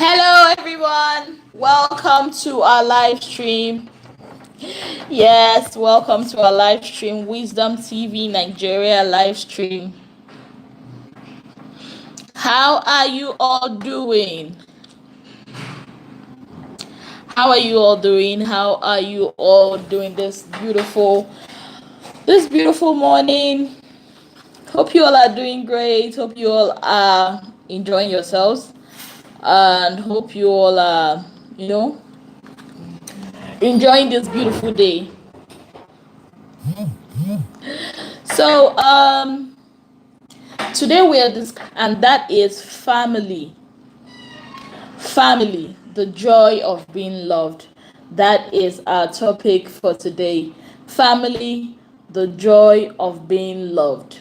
Hello, everyone. Welcome to our live stream. Yes, welcome to our live stream, Wisdom TV Nigeria live stream. How are you all doing? How are you all doing? How are you all doing this beautiful morning? Hope you all are doing great. Hope you all are enjoying yourselves, and hope you all are, enjoying this beautiful day. So, today we are and that is family. Family, the joy of being loved. That is our topic for today. Family, the joy of being loved.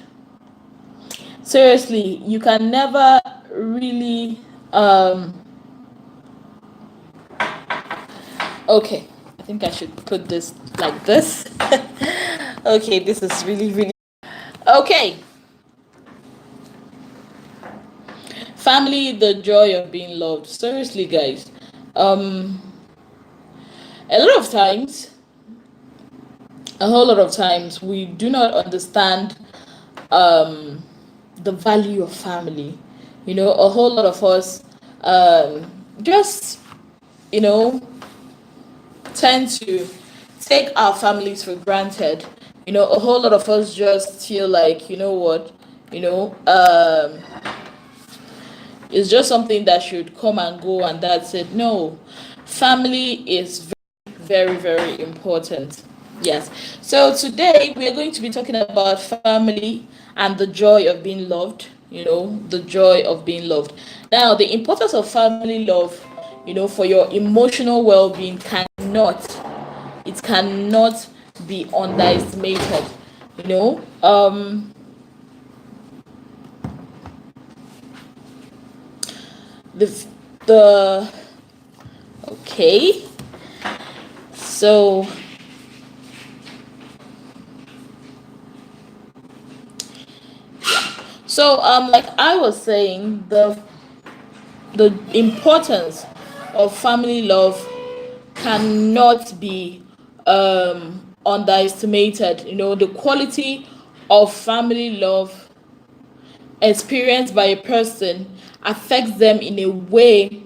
Seriously, you can never really okay, I think I should put this like this. Okay, this is really okay. Family, the joy of being loved. Seriously, guys, um a lot of times, a whole lot of times, we do not understand um the value of family. A whole lot of us just you know tend to take our families for granted. A whole lot of us just feel like, what, you know um it's just something that should come and go, and that's it. No, family is very, very important. Yes. So today we are going to be talking about family and the joy of being loved. The joy of being loved. Now, the importance of family love, for your emotional well-being cannot be underestimated. You know, the the okay. So like I was saying, the importance of family love cannot be underestimated. The quality of family love experienced by a person affects them in a way,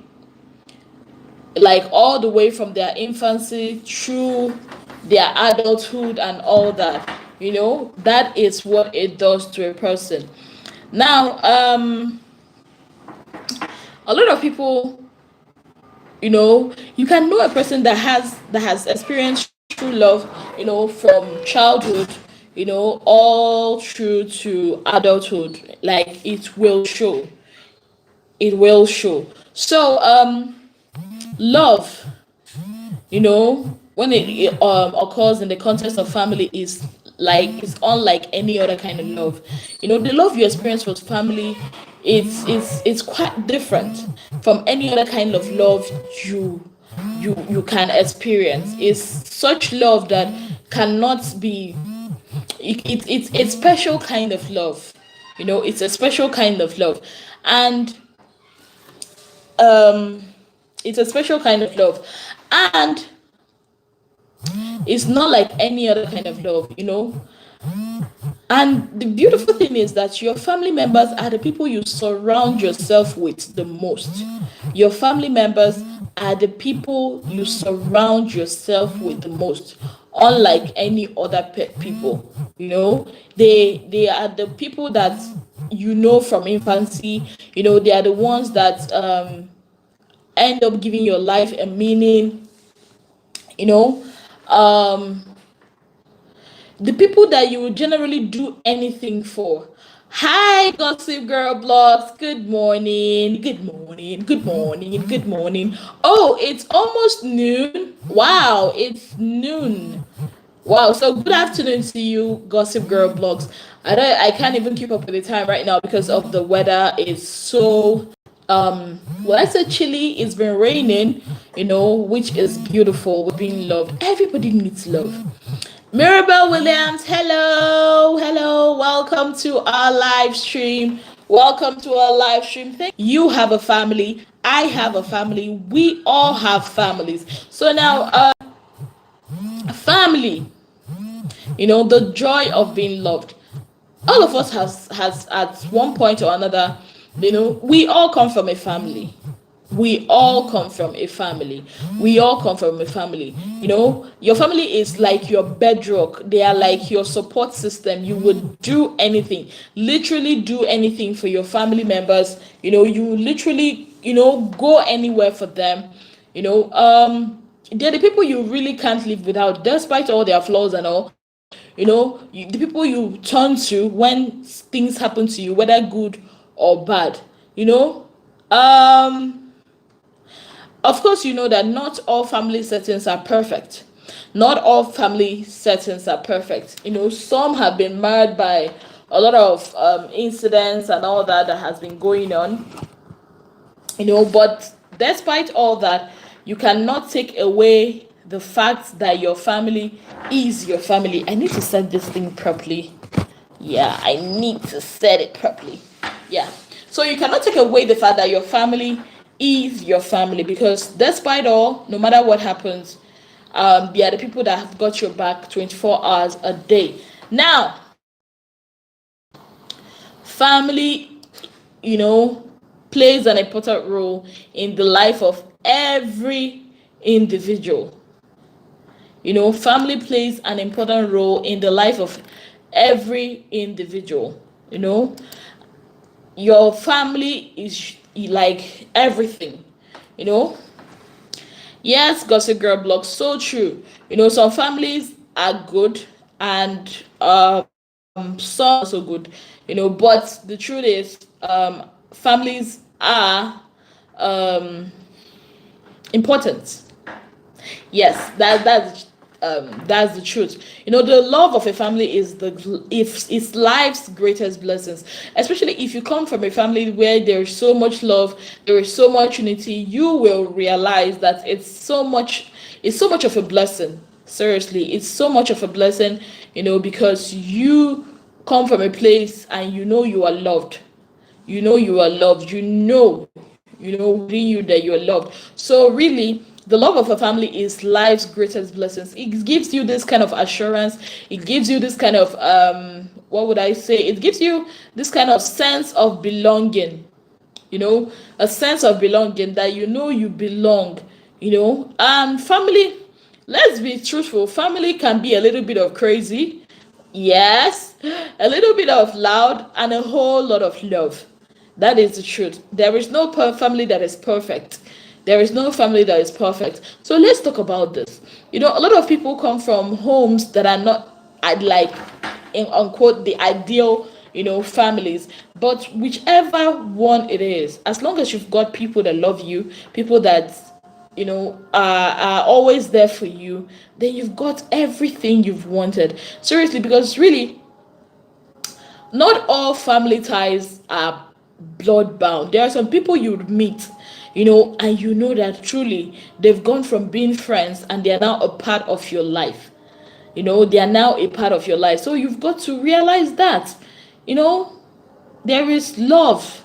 like all the way from their infancy through their adulthood and all that. That is what it does to a person. Now, a lot of people, you can know a person that has experienced true love, from childhood, all through to adulthood. Like, it will show. So, love, when it occurs in the context of family, is unlike any other kind of love. The love you experience with family, it's quite different from any other kind of love you can experience. It's such love that cannot be it's a special kind of love. It's a special kind of love. And um it's a special kind of love, and it's not like any other kind of love. And the beautiful thing is that your family members are the people you surround yourself with the most. Your family members are the people you surround yourself with the most, unlike any other people. They are the people that from infancy. They are the ones that end up giving your life a meaning. you know um the people that you would generally do anything for. Hi, Gossip Girl Blogs. Good morning. Good morning. Good morning. Good morning. Oh, it's almost noon. Wow, it's noon. Wow. So good afternoon to you, Gossip Girl Blogs. I can't even keep up with the time right now because of the weather. Is so well, I said chilly. It's been raining, which is beautiful. We're being loved. Everybody needs love. Mirabel Williams, hello, welcome to our live stream. Welcome to our live stream. You have a family. I have a family. We all have families. So now, family, the joy of being loved. All of us has at one point or another, we all come from a family. We all come from a family. We all come from a family. Your family is like your bedrock. They are like your support system. You would do anything, literally do anything for your family members. You literally, go anywhere for them. They're the people you really can't live without, despite all their flaws and all. The people you turn to when things happen to you, whether good or bad. You know, um, of course, you know that not all family settings are perfect. Not all family settings are perfect. Some have been marred by a lot of incidents and all that has been going on. But despite all that, you cannot take away the fact that your family is your family. I need to set this thing properly. Yeah, I need to set it properly. Yeah. So you cannot take away the fact that your family is your family, because despite all, no matter what happens, they are the people that have got your back 24 hours a day. Now, family, plays an important role in the life of every individual. Family plays an important role in the life of every individual. Your family is like everything. Yes, Gossip Girl blog, so true. Some families are good, and some also good. But the truth is, families are important. Yes, that's the truth. The love of a family is it's life's greatest blessings. Especially if you come from a family where there's so much love, there is so much unity, you will realize that it's so much of a blessing. Seriously, it's so much of a blessing, because you come from a place and you are loved. You are loved. Within you that you are loved. So really, the love of a family is life's greatest blessings. It gives you this kind of assurance. It gives you this kind of what would I say? It gives you this kind of sense of belonging. A sense of belonging, that you belong. Family. Let's be truthful. Family can be a little bit of crazy. Yes, a little bit of loud and a whole lot of love. That is the truth. There is no family that is perfect. There is no family that is perfect. So let's talk about this. A lot of people come from homes that are not like, in unquote, the ideal, families. But whichever one it is, as long as you've got people that love you, people that are always there for you, then you've got everything you've wanted. Seriously, because really, not all family ties are blood bound. There are some people you'd meet, and that truly they've gone from being friends and they are now a part of your life. They are now a part of your life. So you've got to realize that, there is love.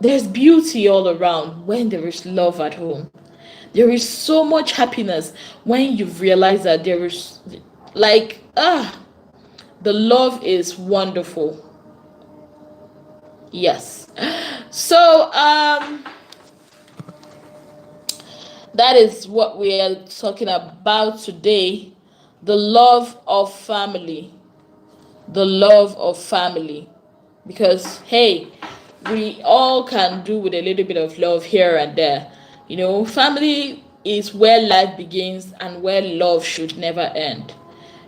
There's beauty all around when there is love at home. There is so much happiness when you've realized that there is, like, the love is wonderful. Yes. So that is what we are talking about today. The love of family. The love of family. Because hey, we all can do with a little bit of love here and there. Family is where life begins and where love should never end.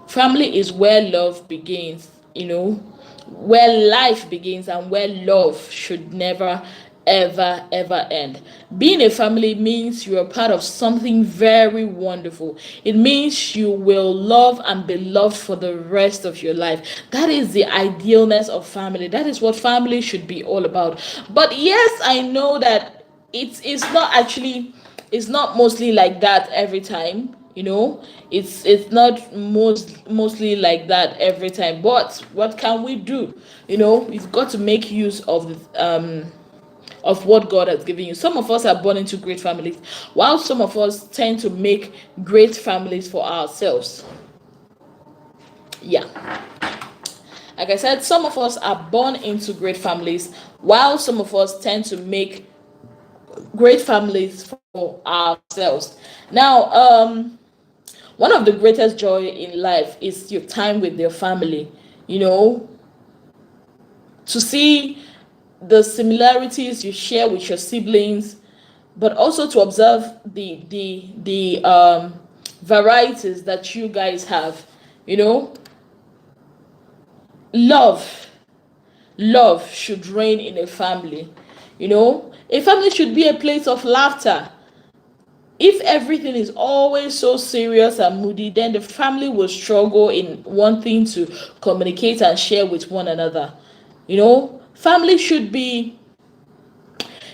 Family is where love begins, where life begins and where love should never ever end. Being a family means you are part of something very wonderful. It means you will love and be loved for the rest of your life. That is the idealness of family. That is what family should be all about. But yes, I know that it's not mostly like that every time. You know, it's not mostly like that every time. But what can we do? You know, we've got to make use of what God has given you. Some of us are born into great families, while some of us tend to make great families for ourselves. Yeah. Like I said, some of us are born into great families, while some of us tend to make great families for ourselves. Now, one of the greatest joy in life is your time with your family. You know, to see the similarities you share with your siblings, but also to observe the varieties that you guys have. You know, love love should reign in a family. You know, a family should be a place of laughter. If everything is always so serious and moody, then the family will struggle in wanting to communicate and share with one another. You know, family should be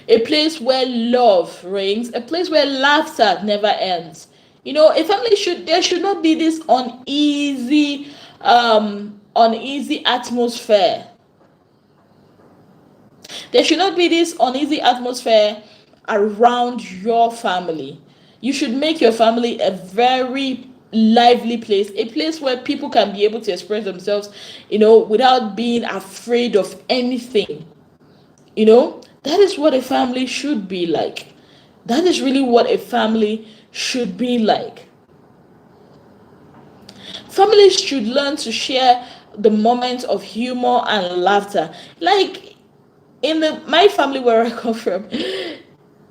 a place where love reigns, a place where laughter never ends. You know, a family should there should not be this uneasy atmosphere. There should not be this uneasy atmosphere around your family. You should make your family a very lively place, a place where people can be able to express themselves, you know, without being afraid of anything. You know, that is what a family should be like. That is really what a family should be like. Families should learn to share the moments of humor and laughter. Like in my family where I come from,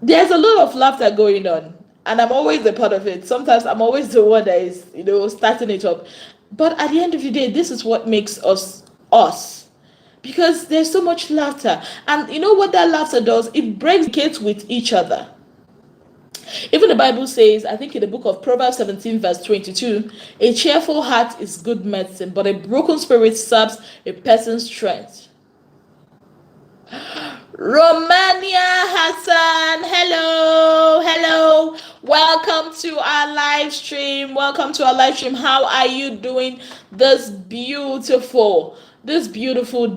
there's a lot of laughter going on, and I'm always a part of it. Sometimes I'm always the one that is, you know, starting it up. But at the end of the day, this is what makes us us, because there's so much laughter. And you know what that laughter does? It breaks kids with each other. Even the Bible says, I think in the book of Proverbs 17, verse 22, a cheerful heart is good medicine, but a broken spirit saps a person's strength. Romania Hassan, hello. Welcome to our live stream. How are you doing this beautiful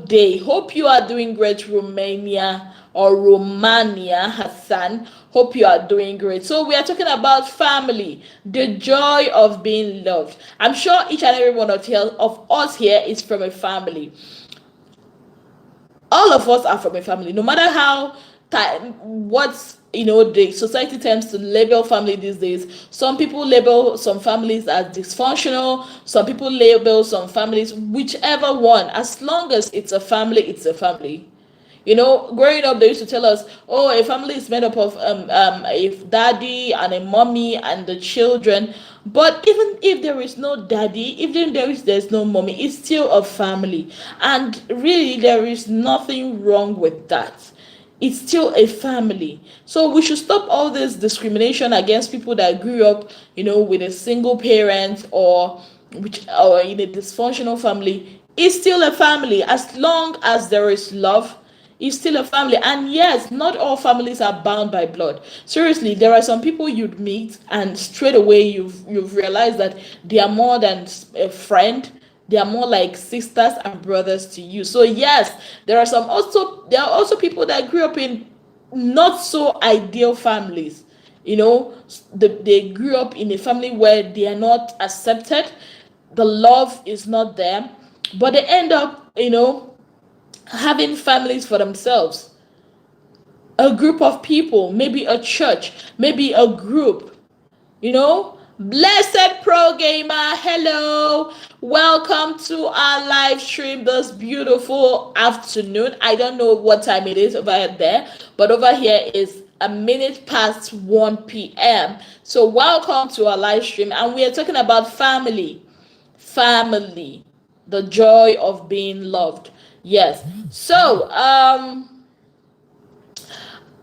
day? Hope you are doing great, Romania Hassan. Hope you are doing great. So we are talking about family, the joy of being loved. I'm sure each and every one of us here is from a family. All of us are from a family, no matter how what the society tends to label family these days. Some people label some families as dysfunctional, some people label some families, whichever one. As long as it's a family, it's a family. You know, growing up, they used to tell us, oh, a family is made up of a daddy and a mommy and the children. But even if there is no daddy, even there's no mommy, it's still a family. And really, there is nothing wrong with that. It's still a family. So we should stop all this discrimination against people that grew up, with a single parent or in a dysfunctional family. It's still a family. As long as there is love, it's still a family. And yes, not all families are bound by blood. Seriously, there are some people you'd meet and straight away you've realized that they are more than a friend. They are more like sisters and brothers to you. So yes, there are also people that grew up in not so ideal families. They grew up in a family where they are not accepted, the love is not there, but they end up having families for themselves, a group of people, maybe a church, maybe a group. Blessed Pro Gamer, hello, welcome to our live stream this beautiful afternoon. I don't know what time it is over there, but over here is a minute past 1 p.m. So welcome to our live stream, and we are talking about family, the joy of being loved. Yes. So,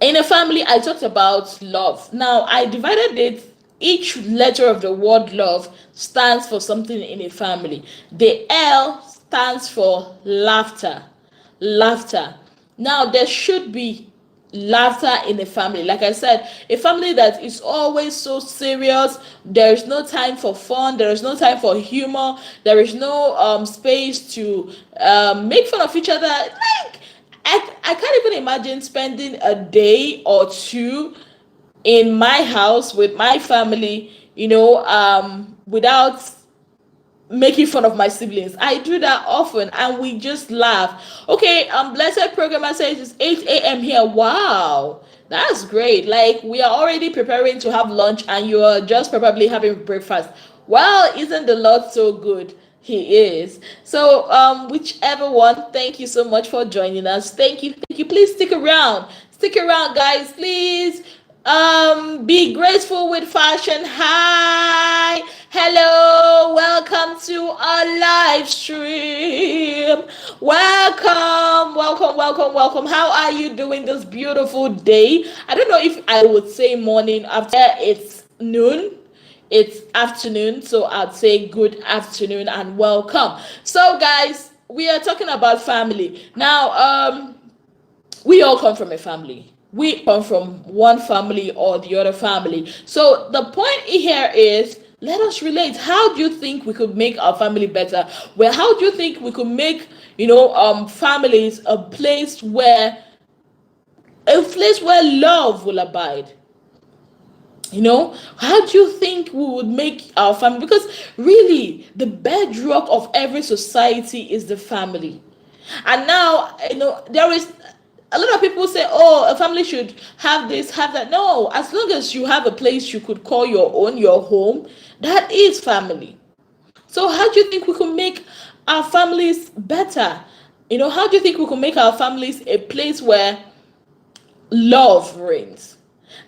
in a family, I talked about love. Now, I divided it. Each letter of the word love stands for something in a family. The L stands for laughter. Laughter. Now, there should be laughter in a family. Like I said, a family that is always so serious, there is no time for fun, there is no time for humor, there is no space to make fun of each other. Like I can't even imagine spending a day or two in my house with my family, without making fun of my siblings. I do that often and we just laugh. Okay, blessed programmer says it's 8 a.m. here. Wow, that's great. Like we are already preparing to have lunch and you are just probably having breakfast. Well, isn't the Lord so good? He is. So whichever one, thank you so much for joining us. Thank you, thank you. Please stick around. Stick around, guys, please. Be graceful with fashion. Hi, hello, welcome to our live stream. Welcome. How are you doing this beautiful day? I don't know if I would say morning after it's noon. It's afternoon, so I'd say good afternoon and welcome. So guys, we are talking about family now. We all come from a family. We come from one family or the other family. So the point here is, let us relate. How do you think we could make our family better? Well, how do you think we could make families a place where love will abide? How do you think we would make our family? Because really, the bedrock of every society is the family. And now, there is a lot of people say, oh, a family should have this, have that. No, as long as you have a place you could call your own, your home, that is family. So how do you think we can make our families better? How do you think we can make our families a place where love reigns?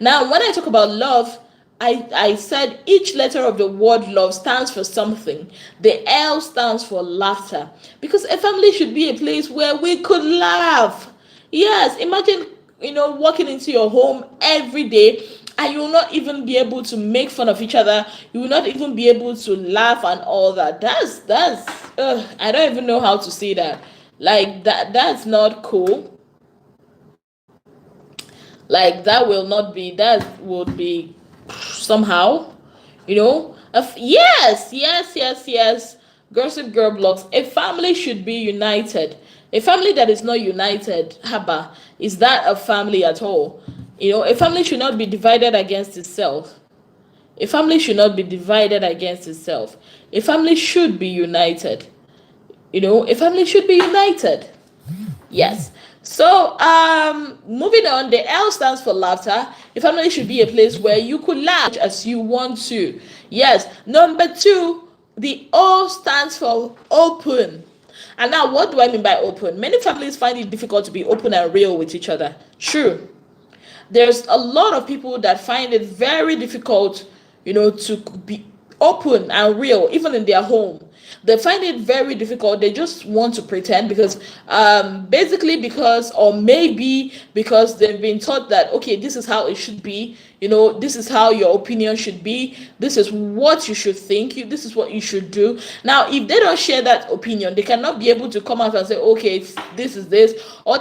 Now, when I talk about love, I said each letter of the word love stands for something. The L stands for laughter. Because a family should be a place where we could laugh. Yes, imagine, walking into your home every day and you will not even be able to make fun of each other. You will not even be able to laugh and all that. I don't even know how to say that. Like that's not cool. Like that would be somehow, yes. Gossip Girl blocks. A family should be united. A family that is not united, haba, is that a family at all? A family should not be divided against itself. A family should not be divided against itself. A family should be united. A family should be united. Yes. So, moving on, the L stands for laughter. A family should be a place where you could laugh as you want to. Yes. Number 2, the O stands for open. And now, what do I mean by open? Many families find it difficult to be open and real with each other. True. There's a lot of people that find it very difficult, to be open and real, even in their home. They find it very difficult. They just want to pretend because or maybe because they've been taught that, okay, this is how it should be. This is how your opinion should be. This is what you should think. This is what you should do. Now, if they don't share that opinion, they cannot be able to come out and say, okay, this is this. Or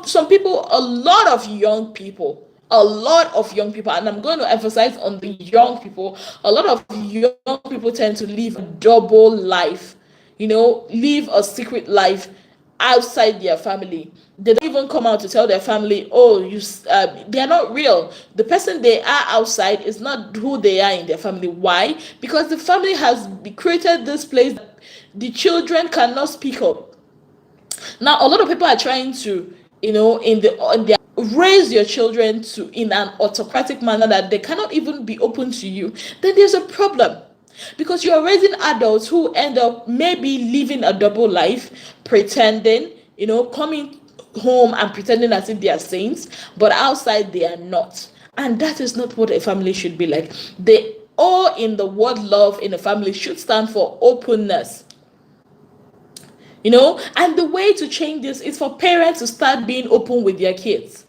some people, a lot of young people, and I'm going to emphasize on the young people. A lot of young people tend to live a double life, live a secret life outside their family. They don't even come out to tell their family, they are not real. The person they are outside is not who they are in their family. Why? Because the family has created this place that the children cannot speak up. Now, a lot of people are trying to, raise your children in an autocratic manner that they cannot even be open to you. Then there's a problem, because you're raising adults who end up maybe living a double life, pretending, coming home and pretending as if they are saints, but outside they are not. And that is not what a family should be like. The O in the word love in a family should stand for openness. And the way to change this is for parents to start being open with their kids.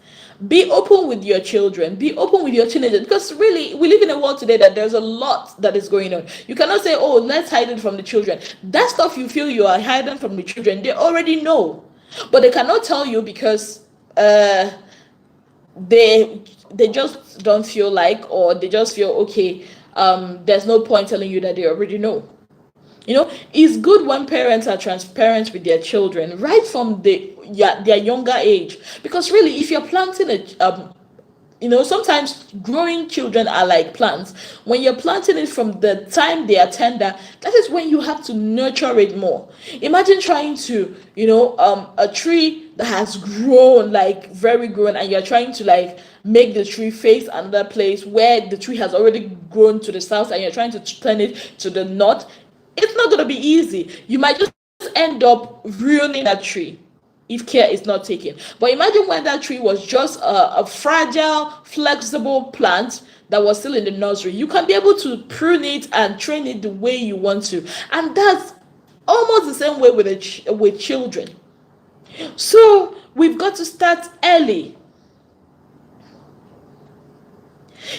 Be open with your children. Be open with your teenagers. Because really, we live in a world today that there's a lot that is going on. You cannot say, oh, let's hide it from the children. That stuff you feel you are hiding from the children, they already know. But they cannot tell you because they just don't feel like, or they just feel okay, there's no point telling you that they already know. It's good when parents are transparent with their children right from their younger age, because really, if you're planting sometimes growing children are like plants. When you're planting it from the time they are tender, that is when you have to nurture it more. Imagine trying to, a tree that has grown, like very grown, and you're trying to like make the tree face another place where the tree has already grown to the south, and you're trying to turn it to the north. It's not going to be easy. You might just end up ruining that tree if care is not taken. But imagine when that tree was just a fragile, flexible plant that was still in the nursery. You can be able to prune it and train it the way you want to. And that's almost the same way with children. So we've got to start early.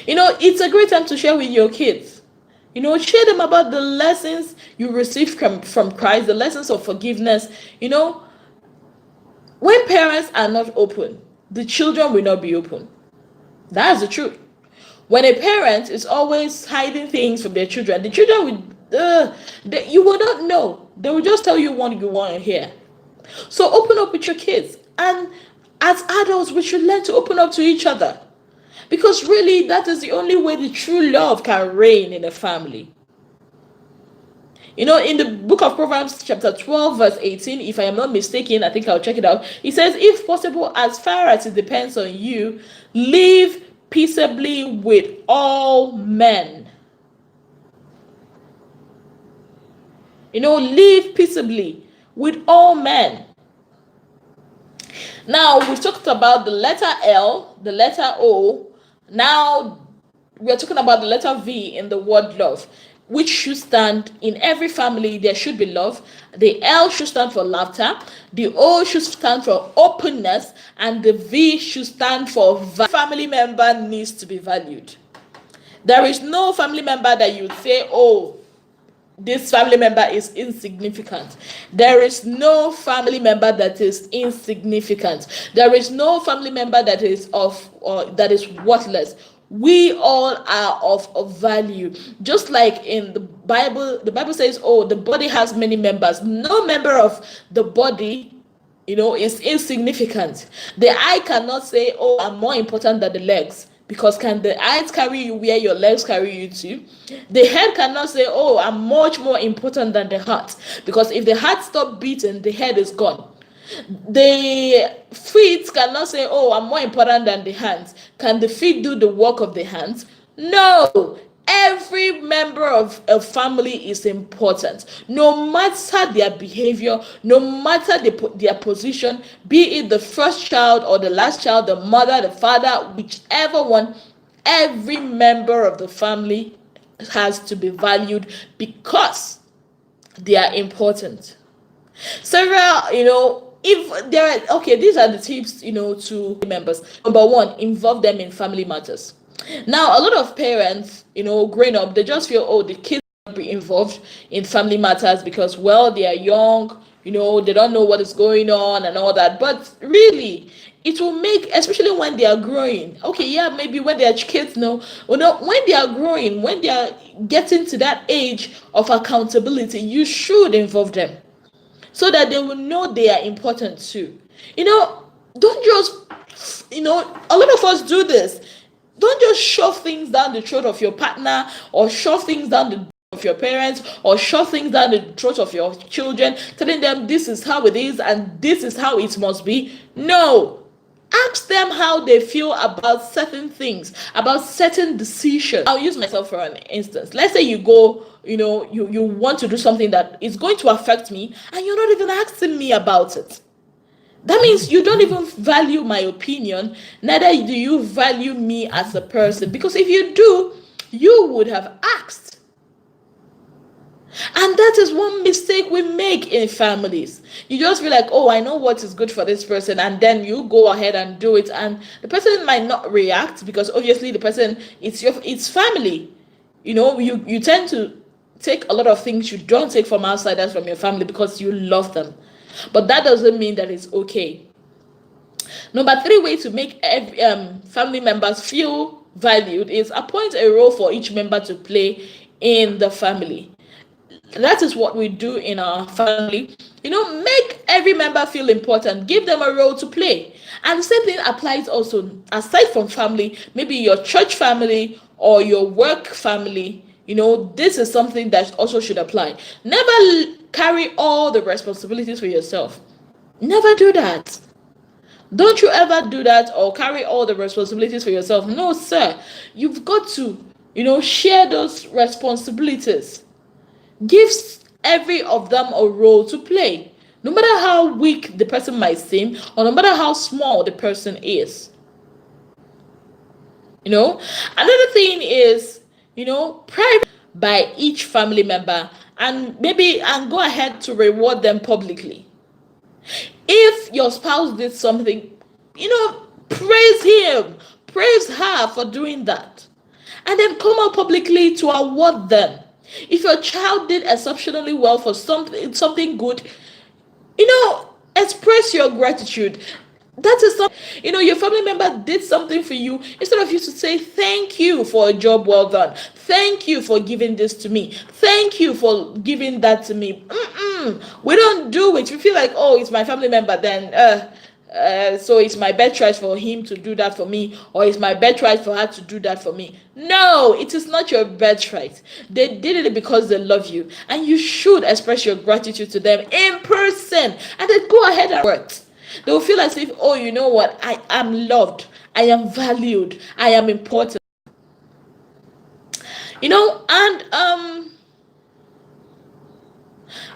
It's a great time to share with your kids. Share them about the lessons you received from Christ, the lessons of forgiveness. When parents are not open, the children will not be open. That's the truth. When a parent is always hiding things from their children, the children will, you will not know. They will just tell you what you want to hear. So open up with your kids. And as adults, we should learn to open up to each other. Because really, that is the only way the true love can reign in a family. In the book of Proverbs, chapter 12, verse 18, if I am not mistaken, I think I'll check it out. It says, if possible, as far as it depends on you, live peaceably with all men. Live peaceably with all men. Now, we've talked about the letter L, the letter O. Now, we're talking about the letter V in the word love, which should stand in every family. There should be love. The L should stand for laughter. The O should stand for openness. And the V should stand for family member needs to be valued. There is no family member that you would say, oh, this family member is insignificant. There is no family member that is insignificant. There is no family member that is that is worthless. We all are of value. Just like in the Bible says, oh, the body has many members. No member of the body, is insignificant. The eye cannot say, oh, I'm more important than the legs. Because can the eyes carry you where your legs carry you to? The head cannot say, oh, I'm much more important than the heart. Because if the heart stops beating, the head is gone. The feet cannot say, oh, I'm more important than the hands. Can the feet do the work of the hands? No. Every member of a family is important, no matter their behavior, no matter their position, be it the first child or the last child, the mother, the father, whichever one. Every member of the family has to be valued because they are important. Several, if there are, okay, these are the tips, to members. Number one, involve them in family matters. Now, a lot of parents, growing up, they just feel, oh, the kids will be involved in family matters because, well, they are young, they don't know what is going on and all that. But really, it will make, especially when they are growing. Okay, yeah, maybe when they are kids, when they are growing, when they are getting to that age of accountability, you should involve them so that they will know they are important too. Don't just, a lot of us do this. Don't just shove things down the throat of your partner, or shove things down the throat of your parents, or shove things down the throat of your children, telling them this is how it is and this is how it must be. No. Ask them how they feel about certain things, about certain decisions. I'll use myself for an instance. Let's say you go, you want to do something that is going to affect me, and you're not even asking me about it. That means you don't even value my opinion, neither do you value me as a person. Because if you do, you would have asked. And that is one mistake we make in families. You just feel like, oh, I know what is good for this person, and then you go ahead and do it, and the person might not react because obviously the person, it's family. You tend to take a lot of things you don't take from outsiders, from your family, because you love them. But that doesn't mean that it's okay. Number three way to make family members feel valued is appoint a role for each member to play in the family. That is what we do in our family. Make every member feel important, give them a role to play. And the same thing applies also aside from family, maybe your church family or your work family. This is something that also should apply. Never carry all the responsibilities for yourself. Never do that. Don't you ever do that or carry all the responsibilities for yourself. No, sir. You've got to, share those responsibilities. Give every of them a role to play, no matter how weak the person might seem or no matter how small the person is. Another thing is, private by each family member and go ahead to reward them publicly. If your spouse did something, praise him, praise her for doing that, and then come out publicly to award them. If your child did exceptionally well for something good, express your gratitude. That is something, your family member did something for you. Instead of you to say, thank you for a job well done. Thank you for giving this to me. Thank you for giving that to me. We don't do it. We feel like, oh, it's my family member, then so it's my birthright for him to do that for me, or it's my birthright for her to do that for me. No, it is not your birthright. They did it because they love you, and you should express your gratitude to them in person, and then go ahead and work. They will feel as if, oh, you know what? I am loved. I am valued. I am important. And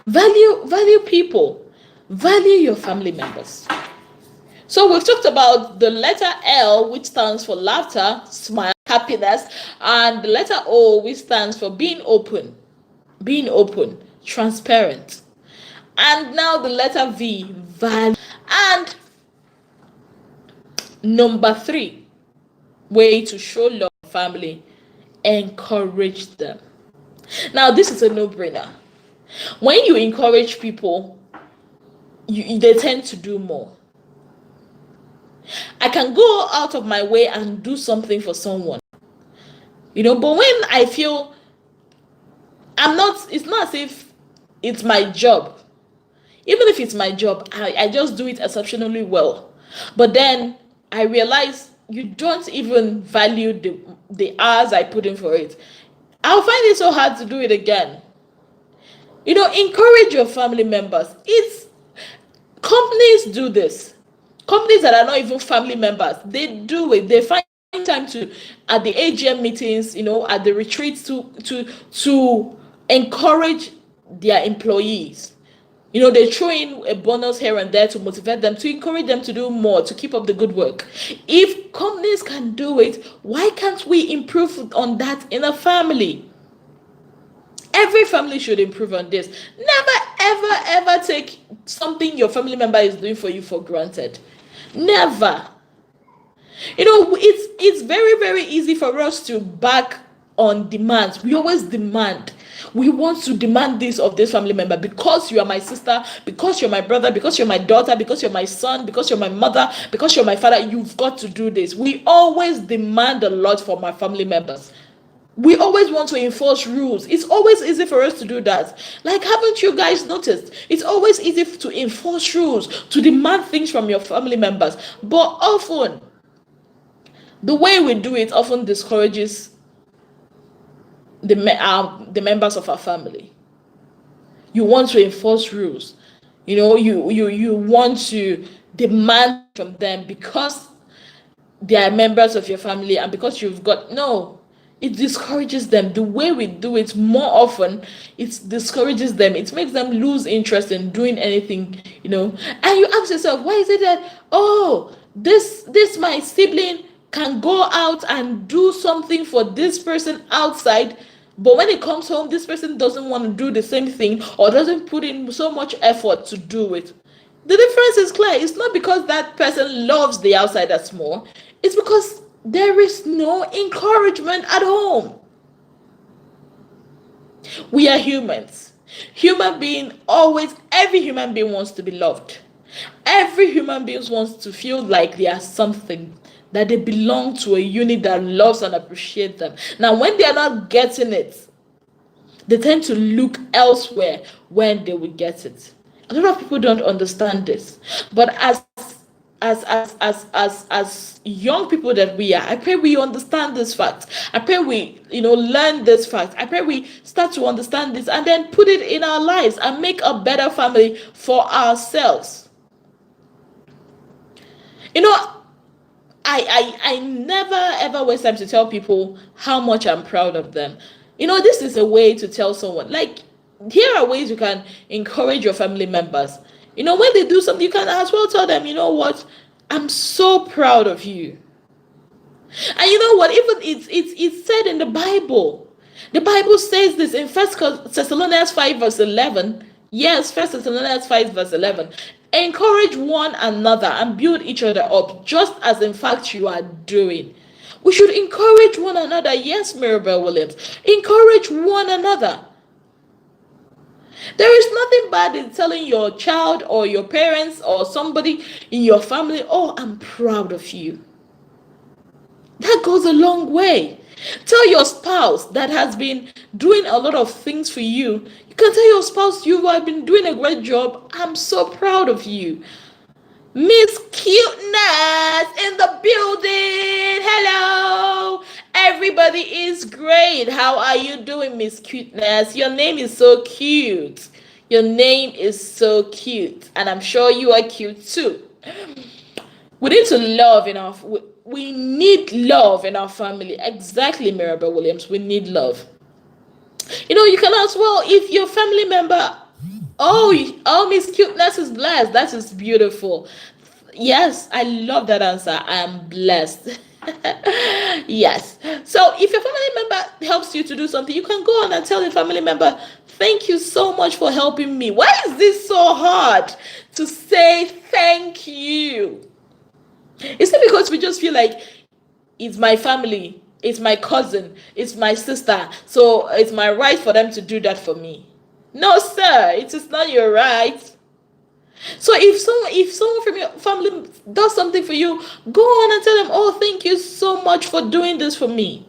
value people. Value your family members. So we've talked about the letter L, which stands for laughter, smile, happiness, and the letter O, which stands for being open, transparent. And now the letter V, value. And number 3 way to show love to family, encourage them. Now this is a no-brainer. When you encourage people, they tend to do more. I can go out of my way and do something for someone, but when I feel it's not as if it's my job. Even if it's my job, I just do it exceptionally well. But then I realize you don't even value the hours I put in for it. I'll find it so hard to do it again. Encourage your family members. Companies do this. Companies that are not even family members, they do it. They find time to, at the AGM meetings, at the retreats, to encourage their employees. They throw in a bonus here and there to motivate them, to encourage them to do more, to keep up the good work. If companies can do it, why can't we improve on that in a family? Every family should improve on this. Never, ever, ever take something your family member is doing for you for granted. Never. It's very, very easy for us to back on demands. We always demand. We want to demand this of this family member because you are my sister, because you're my brother, because you're my daughter, because you're my son, because you're my mother, because you're my father. You've got to do this. We always demand a lot from our family members. We always want to enforce rules. It's always easy for us to do that. Like, haven't you guys noticed? It's always easy to enforce rules, to demand things from your family members. But often, the way we do it often discourages the members of our family. You want to enforce rules. You want to demand from them because they are members of your family and because you've got... No. It discourages them. The way we do it more often, it discourages them. It makes them lose interest in doing anything, And you ask yourself, why is it that, this my sibling can go out and do something for this person outside, but when it comes home, this person doesn't want to do the same thing or doesn't put in so much effort to do it. The difference is clear. It's not because that person loves the outsiders more. It's because there is no encouragement at home. We are humans. Every human being wants to be loved. Every human being wants to feel like they are something, that they belong to a unit that loves and appreciates them. Now, when they are not getting it, they tend to look elsewhere when they will get it. A lot of people don't understand this, but as young people that we are, I pray we understand this fact. I pray we learn this fact. I pray we start to understand this and then put it in our lives and make a better family for ourselves. I never ever waste time to tell people how much I'm proud of them. This is a way to tell someone, like, here are ways you can encourage your family members. When they do something, you can as well tell them, what, I'm so proud of you. And you know what, even it's said in the Bible. The Bible says this in 1 Thessalonians 5 verse 11. Yes, 1 Thessalonians 5 verse 11. Encourage one another and build each other up, just as in fact you are doing. We should encourage one another. Yes, Mirabel Williams. Encourage one another. There is nothing bad in telling your child or your parents or somebody in your family, oh, I'm proud of you. That goes a long way. Tell your spouse that has been doing a lot of things for you. You can tell your spouse, you have been doing a great job. I'm so proud of you. Miss Cuteness in the building. Hello. Everybody is great. How are you doing, Miss Cuteness? Your name is so cute. Your name is so cute. And I'm sure you are cute too. We need to love in our... We need love in our family. Exactly, Mirabel Williams. We need love. You can as well, if your family member... Oh, Miss Cuteness is blessed. That is beautiful. Yes, I love that answer. I am blessed. Yes. So if your family member helps you to do something, you can go on and tell the family member, thank you so much for helping me. Why is this so hard to say thank you? Is it because we just feel like it's my family, it's my cousin, it's my sister, so it's my right for them to do that for me? No, sir, it is not your right. So if someone from your family does something for you, go on and tell them, oh, thank you so much for doing this for me.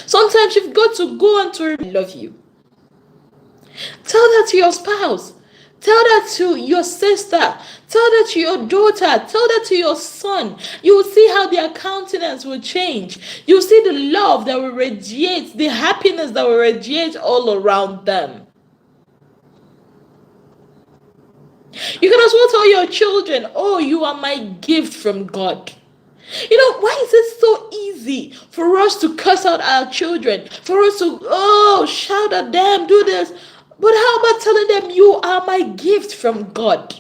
Sometimes you've got to go on to love you. Tell that to your spouse. Tell that to your sister. Tell that to your daughter. Tell that to your son. You will see how their countenance will change. You'll see the love that will radiate, the happiness that will radiate all around them. You can as well tell your children, oh, you are my gift from God. Why is it so easy for us to curse out our children? For us to, shout at them, do this. But how about telling them, you are my gift from God?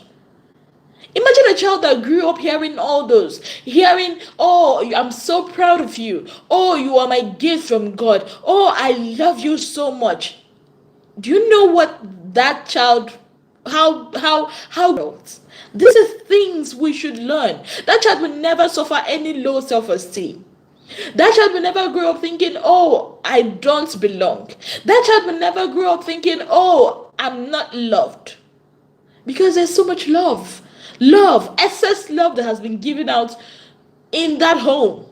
Imagine a child that grew up hearing all those. Hearing, oh, I'm so proud of you. Oh, you are my gift from God. Oh, I love you so much. Do you know what that child, how this is things we should learn. That child will never suffer any low self-esteem. That child will never grow up thinking, oh, I don't belong. That child will never grow up thinking, oh, I'm not loved. Because there's so much love. Excess love that has been given out in that home.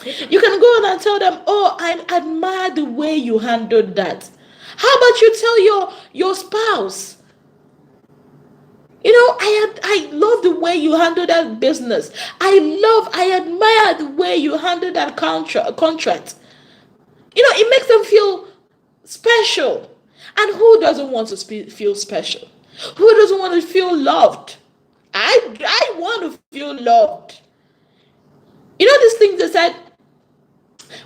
You can go on and tell them, oh, I admire the way you handled that. How about you tell your spouse, I love the way you handle that business. I admire the way you handle that contract. It makes them feel special. And who doesn't want to feel special? Who doesn't want to feel loved? I want to feel loved. This thing that said,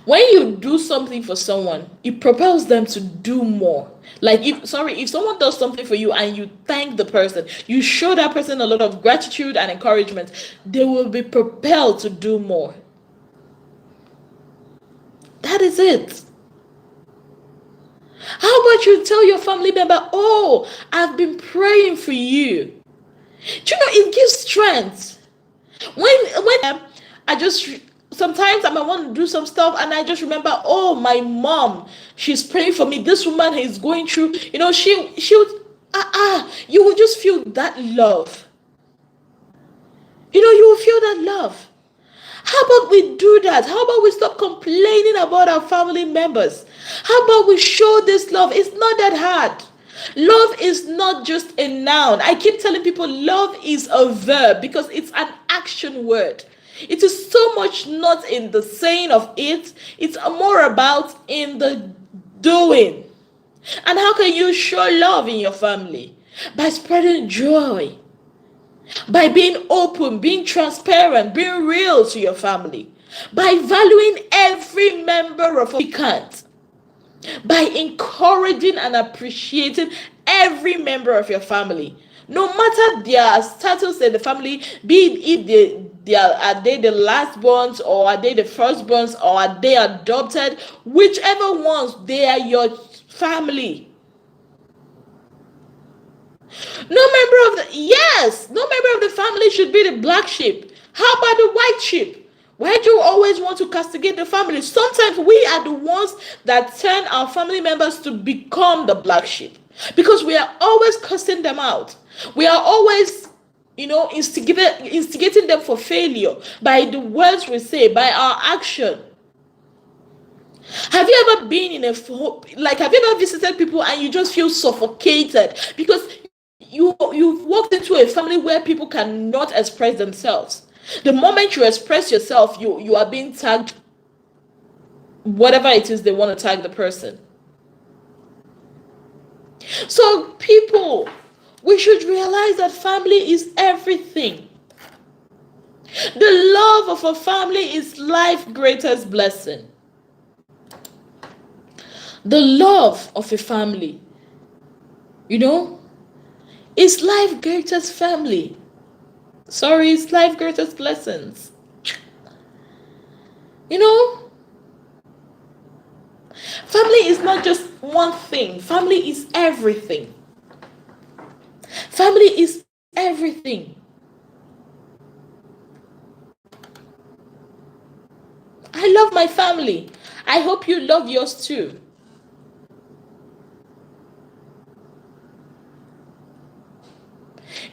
when you do something for someone, it propels them to do more. Like if someone does something for you and you thank the person, you show that person a lot of gratitude and encouragement, they will be propelled to do more. That is it. How about you tell your family member, oh, I've been praying for you. Do you know, it gives strength. When I just... Sometimes I might want to do some stuff and I just remember, oh, my mom, she's praying for me. This woman is going through, You will just feel that love. You will feel that love. How about we do that? How about we stop complaining about our family members? How about we show this love? It's not that hard. Love is not just a noun. I keep telling people love is a verb because it's an action word. It is so much not in the saying of it, it's more about in the doing. And how can you show love in your family? By spreading joy, by being open, being transparent, being real to your family, by valuing every member of a can't, by encouraging and appreciating every member of your family, no matter their status in the family, be it if are they the last ones, or are they the first ones, or are they adopted, whichever ones, they are your family. No member of the family should be the black sheep. How about the white sheep? Why do you always want to castigate the family? Sometimes we are the ones that turn our family members to become the black sheep because we are always cursing them out. We are always, instigating them for failure by the words we say, by our action. Have you ever been in have you ever visited people and you just feel suffocated because you've walked into a family where people cannot express themselves? The moment you express yourself, you are being tagged whatever it is they want to tag the person. So people, we should realize that family is everything. The love of a family is life's greatest blessing. The love of a family, is life's greatest family. It's life's greatest blessings. Family is not just one thing. Family is everything. Family is everything. I love my family. I hope you love yours too.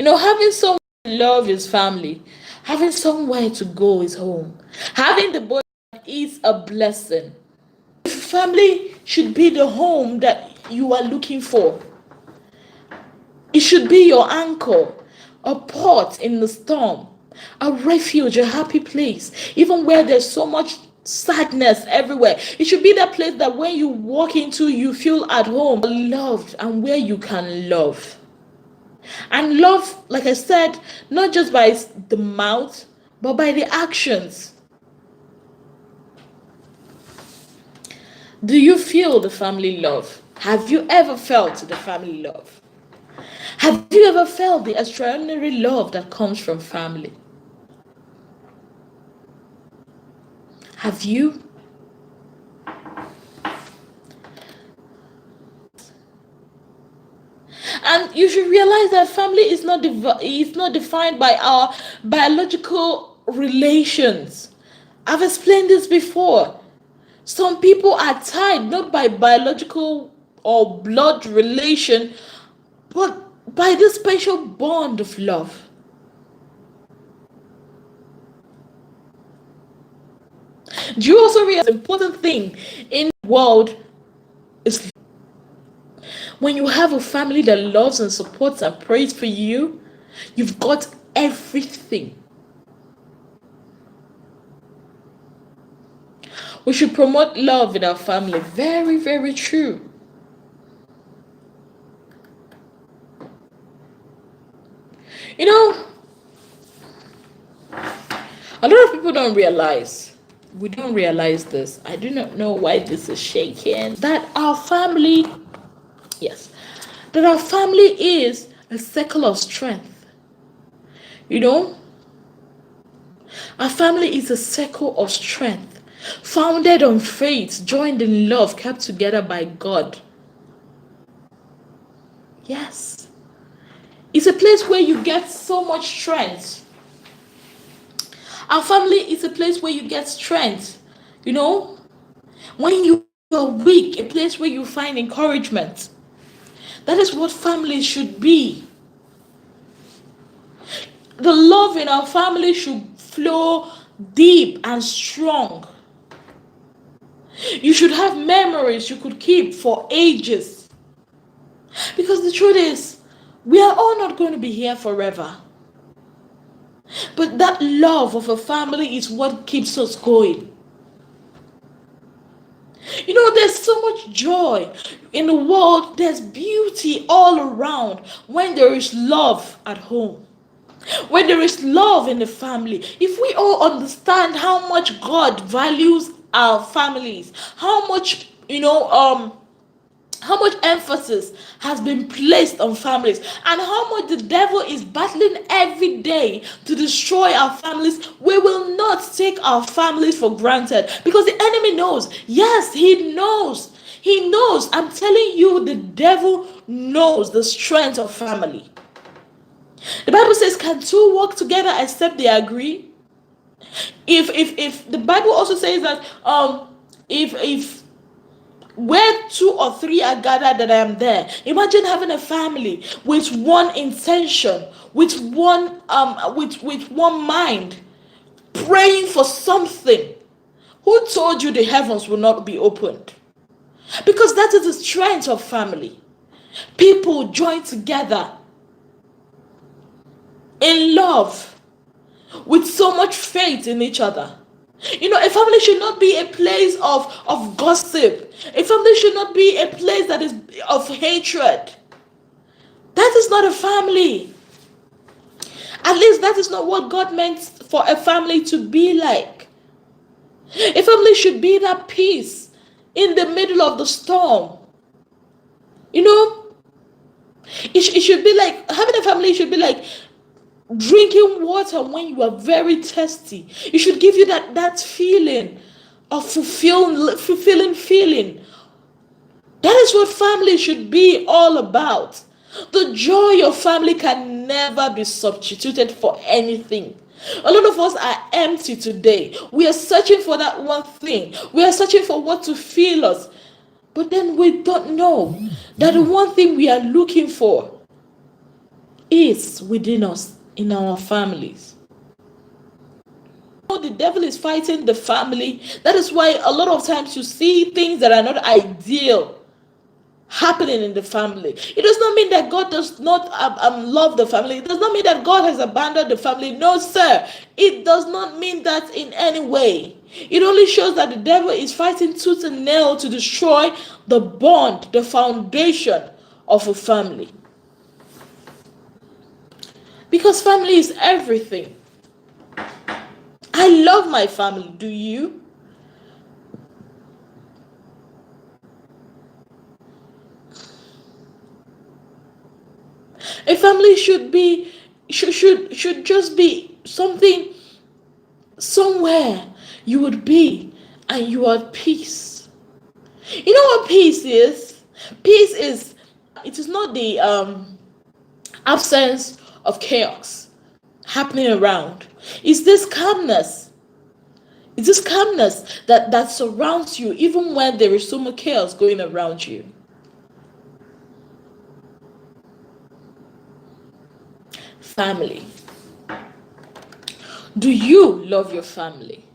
Having someone to love his family, having somewhere to go is home. Having the boy is a blessing. Family should be the home that you are looking for. It should be your anchor, a port in the storm, a refuge, a happy place, even where there's so much sadness everywhere. It should be that place that when you walk into, you feel at home, loved, and where you can love. And love, like I said, not just by the mouth, but by the actions. Do you feel the family love? Have you ever felt the family love? Have you ever felt the extraordinary love that comes from family? Have you? And you should realize that family is not defined by our biological relations. I've explained this before. Some people are tied not by biological or blood relation, but by this special bond of love. Do you also realize the important thing in the world is when you have a family that loves and supports and prays for you, you've got everything. We should promote love in our family. Very, very true. A lot of people don't realize. We don't realize this. I do not know why this is shaking. That our family is a circle of strength. Our family is a circle of strength, founded on faith, joined in love, kept together by God. Yes. It's a place where you get so much strength. Our family is a place where you get strength. When you are weak, a place where you find encouragement. That is what family should be. The love in our family should flow deep and strong. You should have memories you could keep for ages. Because the truth is, we are all not going to be here forever. But that love of a family is what keeps us going. You know, there's so much joy in the world. There's beauty all around when there is love at home. When there is love in the family. If we all understand how much God values our families, how much, how much emphasis has been placed on families, and how much the devil is battling every day to destroy our families, we will not take our families for granted, because the enemy knows. Yes, he knows. He knows. I'm telling you, the devil knows the strength of family. The Bible says, can two walk together except they agree? If the Bible also says that if where 2 or 3 are gathered, that I am there. Imagine having a family with one intention, with one mind, praying for something. Who told you the heavens will not be opened? Because that is the strength of family. People join together in love, with so much faith in each other. You know, a family should not be a place of gossip. A family should not be a place that is of hatred. That is not a family. At least that is not what God meant for a family to be like. A family should be that peace in the middle of the storm. You know, it should be like, having a family should be like drinking water when you are very thirsty. It should give you that feeling of fulfilling feeling. That is what family should be all about. The joy of family can never be substituted for anything. A lot of us are empty today. We are searching for that one thing. We are searching for what to fill us. But then we don't know that the one thing we are looking for is within us, in our families. The devil is fighting the family. That is why a lot of times you see things that are not ideal happening in the family. It does not mean that God does not love the family. It does not mean that God has abandoned the family. No, sir. It does not mean that in any way. It only shows that the devil is fighting tooth and nail to destroy the bond, the foundation of a family. Because family is everything. I love my family. Do you? A family should just be something, somewhere you would be and you are at peace. You know what peace is? Peace is, it is not the absence of chaos happening around. It's this calmness. It's this calmness that surrounds you even when there is so much chaos going around you. Family. Do you love your family?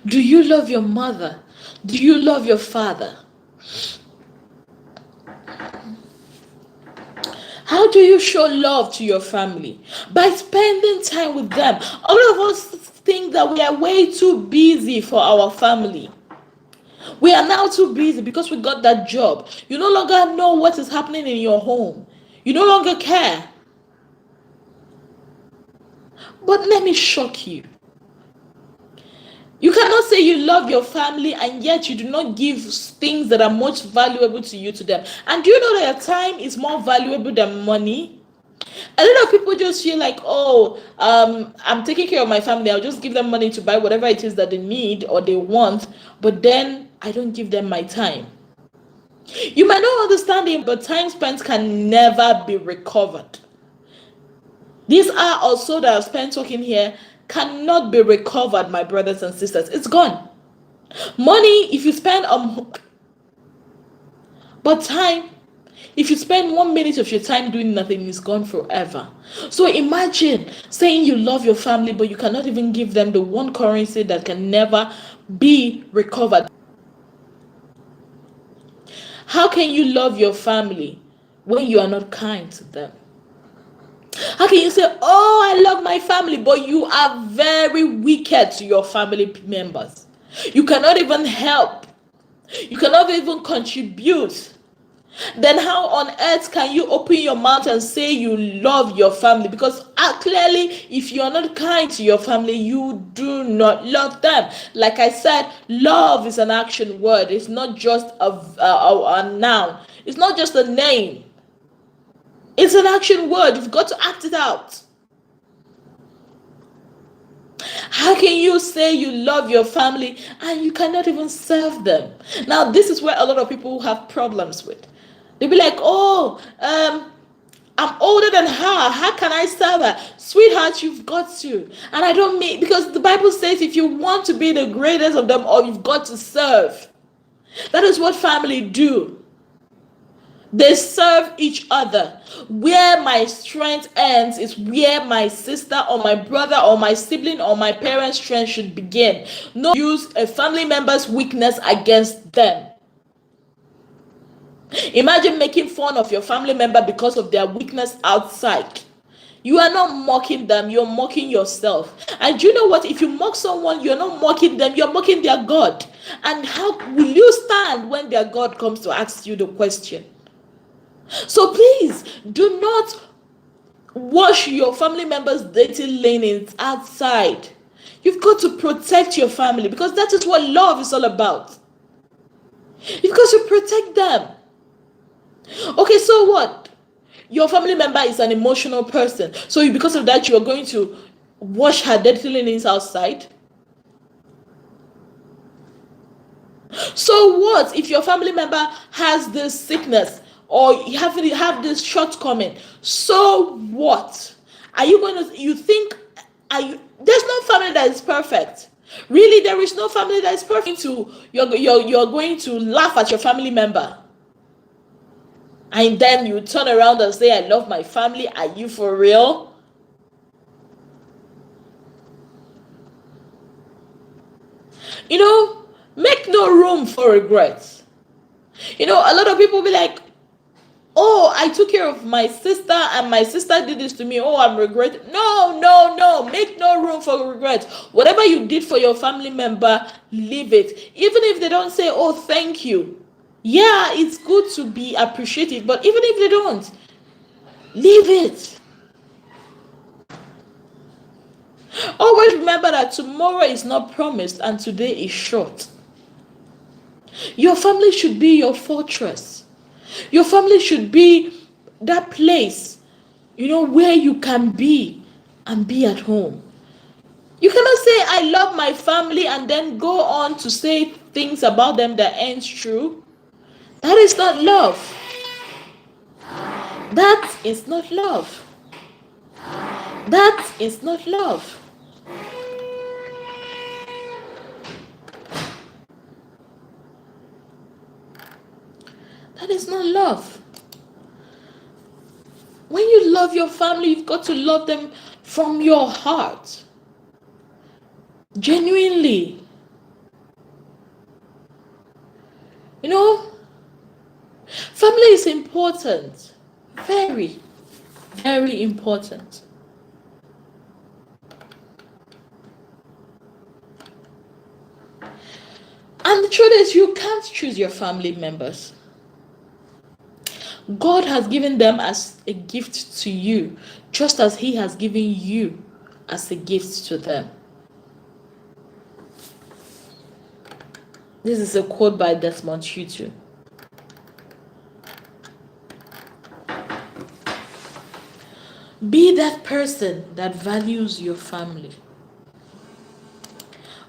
Do you love your mother? Do you love your father? How do you show love to your family? By spending time with them. A lot of us think that we are way too busy for our family. We are now too busy because we got that job. You no longer know what is happening in your home. You no longer care. But let me shock you. You cannot say you love your family and yet you do not give things that are much valuable to you to them. And do you know that your time is more valuable than money? A lot of people just feel like, I'm taking care of my family. I'll just give them money to buy whatever it is that they need or they want. But then I don't give them my time. You might not understand it, but time spent can never be recovered. These are also that I've spent talking here cannot be recovered, my brothers and sisters. It's gone. Money, if you spend but time, If you spend 1 minute of your time doing nothing, it's gone forever. So imagine saying you love your family, but you cannot even give them the one currency that can never be recovered. How can you love your family when you are not kind to them? How can you say, oh, I love my family, but you are very wicked to your family members? You cannot even help. You cannot even contribute. Then how on earth can you open your mouth and say you love your family? Because clearly, if you're not kind to your family, you do not love them. Like I said, love is an action word. It's not just a noun. It's not just a name. It's an action word. You've got to act it out. How can you say you love your family and you cannot even serve them? Now, this is where a lot of people have problems with. They'll be like, oh, I'm older than her. How can I serve her? Sweetheart, you've got to. And I don't mean, because the Bible says if you want to be the greatest of them all, you've got to serve. That is what family do. They serve each other. Where my strength ends is where my sister or my brother or my sibling or my parent's strength should begin. No use a family member's weakness against them. Imagine making fun of your family member because of their weakness outside. You are not mocking them, you're mocking yourself. And you know what? If you mock someone, you're not mocking them, you're mocking their God. And how will you stand when their God comes to ask you the question? So please do not wash your family members' dirty linens outside. You've got to protect your family, because that is what love is all about. You've got to protect them. Okay, so what? Your family member is an emotional person. So because of that, you are going to wash her dirty linens outside? So what if your family member has this sickness or you have this shortcoming? So what? Are you going to, you think, there's no family that is perfect. Really, there is no family that is perfect. You're going to laugh at your family member. And then you turn around and say, I love my family. Are you for real? You know, make no room for regrets. You know, a lot of people be like, oh, I took care of my sister and my sister did this to me. Oh, I'm regretting. No. Make no room for regret. Whatever you did for your family member, leave it. Even if they don't say, oh, thank you. Yeah, it's good to be appreciative, but even if they don't, leave it. Always remember that tomorrow is not promised and today is short. Your family should be your fortress. Your family should be that place, where you can be and be at home. You cannot say, I love my family, and then go on to say things about them that ain't true. That is not love. That is not love. That is not love. That is not love. When you love your family, you've got to love them from your heart. Genuinely. Family is important. Very, very important. And the truth is, you can't choose your family members. God has given them as a gift to you, just as He has given you as a gift to them. This is a quote by Desmond Tutu. Be that person that values your family.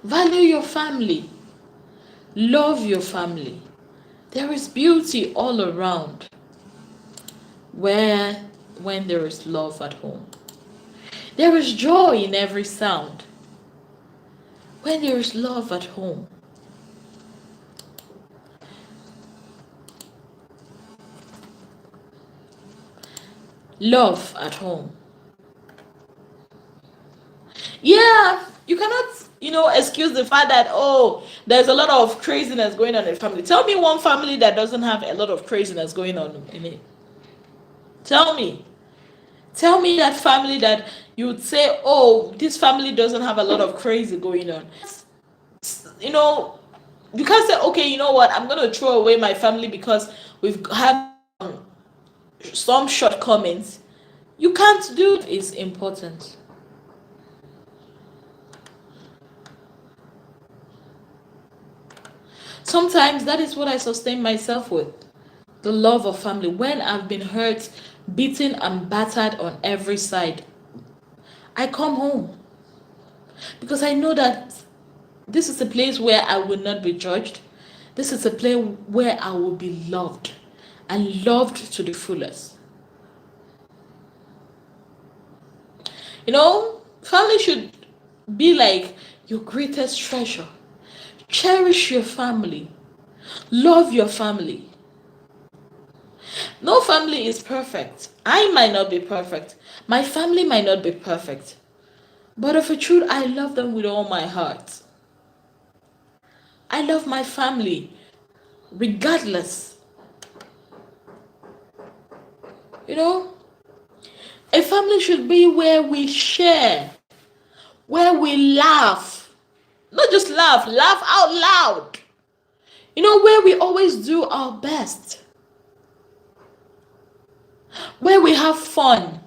Value your family. Love your family. There is beauty all around when there is love at home. There is joy in every sound when there is love at home. love at home. Yeah, you cannot, excuse the fact that, oh, there's a lot of craziness going on in the family. Tell me one family that doesn't have a lot of craziness going on in it. Tell me. Tell me that family that you would say, oh, this family doesn't have a lot of crazy going on. You know, you can't say, okay, you know what, I'm going to throw away my family because we've had some shortcomings. You can't do it. It's important. Sometimes that is what I sustain myself with. The love of family. When I've been hurt, beaten, and battered on every side, I come home because I know that this is a place where I will not be judged. This is a place where I will be loved and loved to the fullest. Family should be like your greatest treasure. Cherish your family. Love your family. No family is perfect. I might not be perfect. My family might not be perfect. But of a truth, I love them with all my heart. I love my family regardless. A family should be where we share, where we laugh. Not just laugh out loud. Where we always do our best. Where we have fun.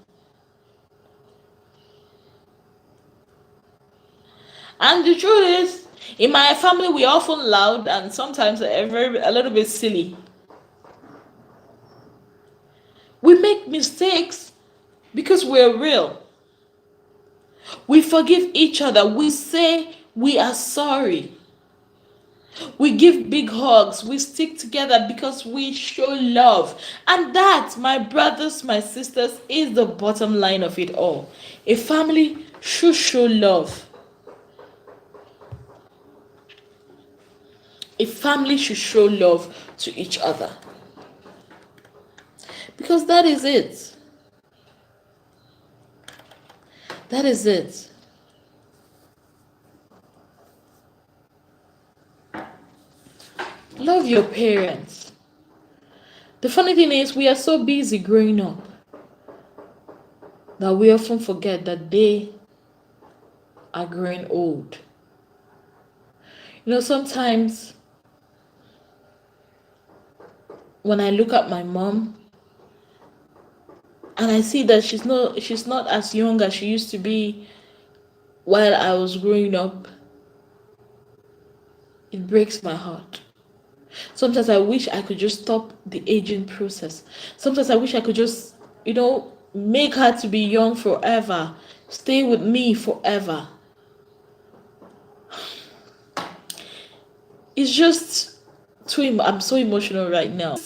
And the truth is, in my family, we're often loud and sometimes a little bit silly. We make mistakes because we're real. We forgive each other. We say we are sorry. We give big hugs. We stick together because we show love. And that, my brothers, my sisters, is the bottom line of it all. A family should show love. A family should show love to each other. Because that is it. That is it. Love your parents. The funny thing is, we are so busy growing up that we often forget that they are growing old. Sometimes when I look at my mom and I see that she's not as young as she used to be while I was growing up, it breaks my heart. Sometimes I wish I could just stop the aging process. Sometimes I wish I could just, make her to be young forever, stay with me forever. It's just I'm so emotional right now.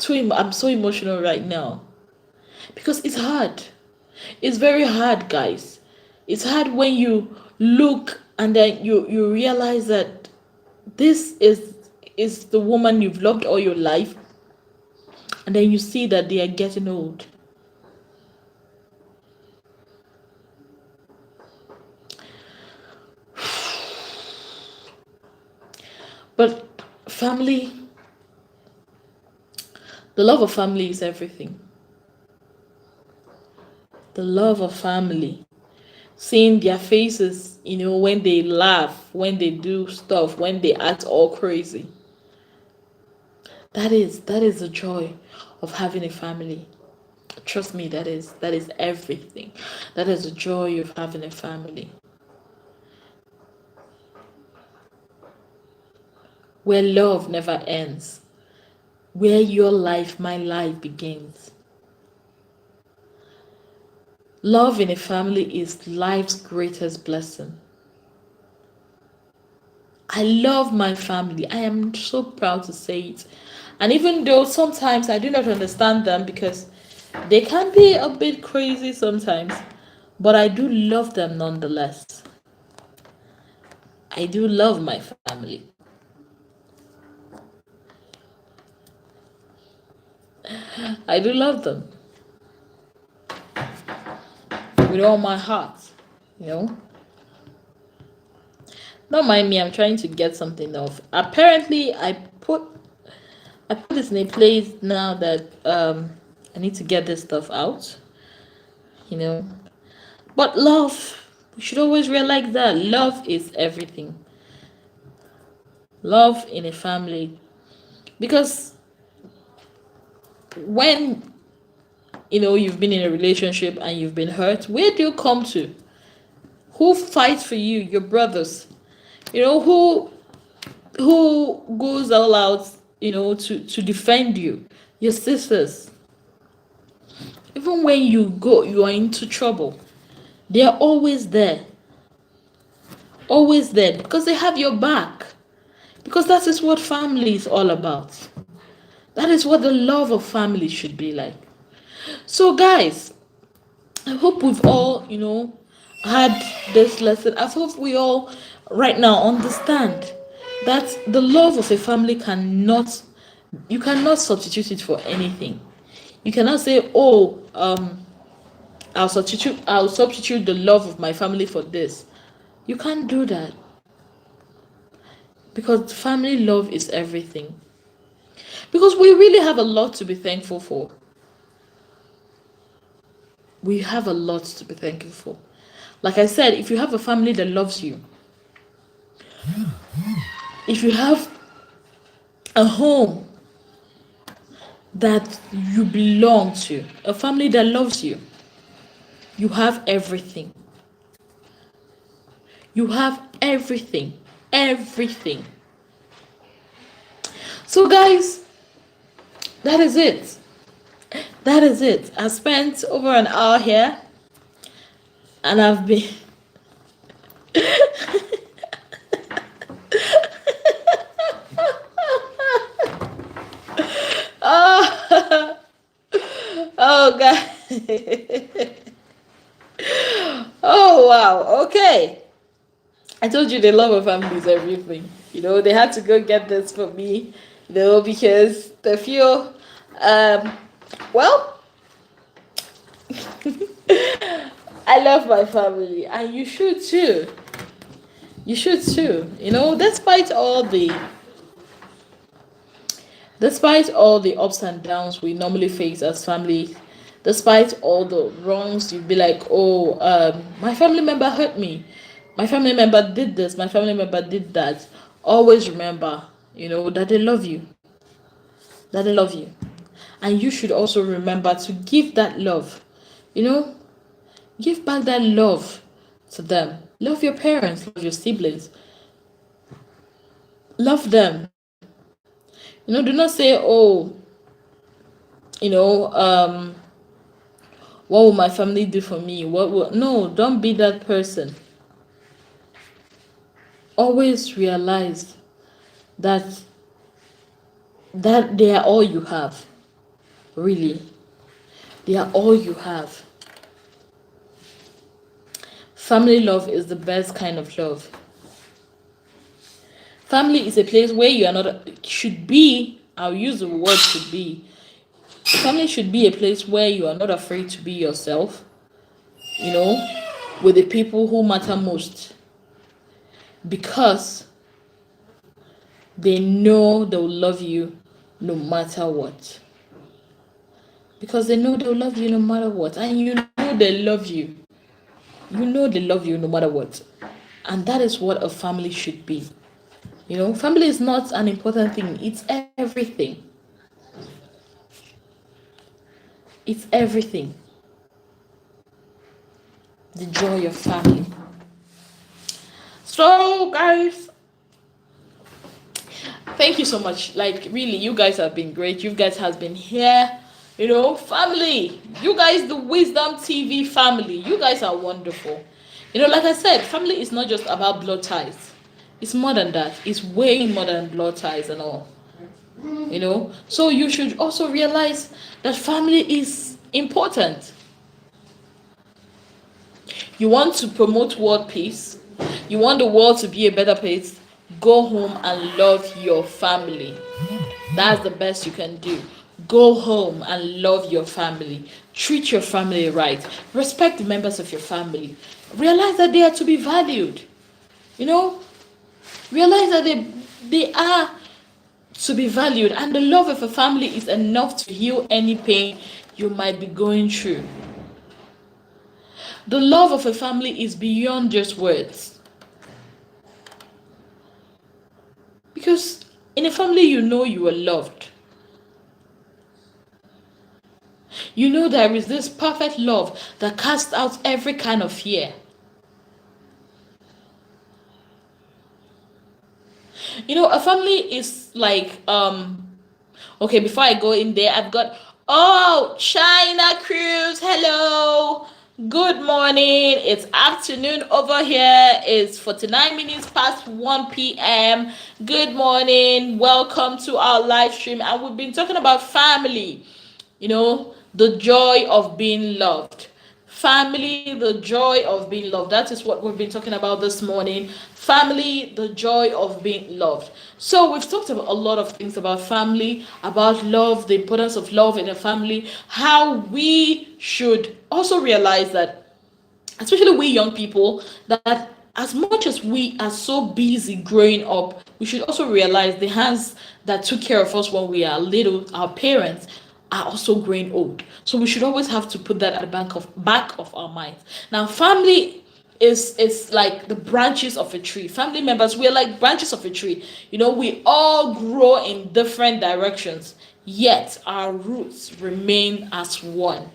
I'm so emotional right now because it's hard. It's very hard, guys. It's hard when you look and then you realize that this is the woman you've loved all your life, and then you see that they are getting old. But family, the love of family is everything. The love of family. Seeing their faces, when they laugh, when they do stuff, when they act all crazy. That is the joy of having a family. Trust me, that is everything. That is the joy of having a family. Where love never ends. Where your life, my life begins. Love in a family is life's greatest blessing. I love my family. I am so proud to say it. And even though sometimes I do not understand them because they can be a bit crazy sometimes, but I do love them nonetheless. I do love my family. I do love them. with all my heart, you know. Don't mind me, I'm trying to get something off. Apparently, I put this in a place now that I need to get this stuff out, you know. But love, we should always realize that love is everything. Love in a family. Because when you've been in a relationship and you've been hurt, where do you come to? Who fights for you? Your brothers. Who goes all out, to defend you? Your sisters. Even when you are into trouble, they are always there. Always there, because they have your back. Because that is what family is all about. That is what the love of family should be like. So guys, I hope we've all, had this lesson. I hope we all right now understand that the love of a family you cannot substitute it for anything. You cannot say, oh, I'll substitute the love of my family for this. You can't do that. Because family love is everything. Because we really have a lot to be thankful for. We have a lot to be thankful for. Like I said, if you have a family that loves you, if you have a home that you belong to, a family that loves you, you have everything. You have everything. Everything. So guys, that is it. That is it. I spent over an hour here and I've been oh god. Oh wow. Okay. I told you the love of family is everything. They had to go get this for me, because they feel well, I love my family, and you should too. You should too. Despite all the ups and downs we normally face as family, despite all the wrongs, you'd be like, oh, my family member hurt me. My family member did this. My family member did that. Always remember, that they love you. That they love you. And you should also remember to give that love. Give back that love to them. Love your parents. Love your siblings. Love them. Do not say, oh, what will my family do for me? No, don't be that person. Always realize that they are all you have. Really. They are all you have. Family love is the best kind of love. Family is a place where you are not, should be, I'll use the word should be. Family should be a place where you are not afraid to be yourself, with the people who matter most. Because they know they'll love you no matter what. Because they know they'll love you no matter what. And they love you. They love you no matter what. And that is what a family should be. Family is not an important thing. It's everything. It's everything. The joy of family. So, guys, thank you so much. Like, really, you guys have been great. You guys have been here. Family. You guys, the Wisdom TV family. You guys are wonderful. Like I said, family is not just about blood ties. It's more than that. It's way more than blood ties and all. So you should also realize that family is important. You want to promote world peace. You want the world to be a better place. Go home and love your family. That's the best you can do. Go home and love your family. Treat your family right. Respect the members of your family. Realize that they are to be valued. You know, realize that they are to be valued, and the love of a family is enough to heal any pain you might be going through. The love of a family is beyond just words. Because in a family, you know you are loved. You know there is this perfect love that casts out every kind of fear. You know, a family is like, okay, before I go in there, I've got, oh, China Cruise, hello. Good morning. It's afternoon over here. It's 49 minutes past 1 p.m. Good morning. Welcome to our live stream. And we've been talking about family, you know, the joy of being loved. Family, the joy of being loved. That is what we've been talking about this morning. Family, the joy of being loved. So we've talked about a lot of things about family, about love, the importance of love in a family, how we should also realize that, especially we young people, that as much as we are so busy growing up, we should also realize the hands that took care of us when we are little, our parents, are also growing old. So we should always have to put that at the back of our minds. Now, family is like the branches of a tree. Family members, we are like branches of a tree. You know, we all grow in different directions, yet our roots remain as one.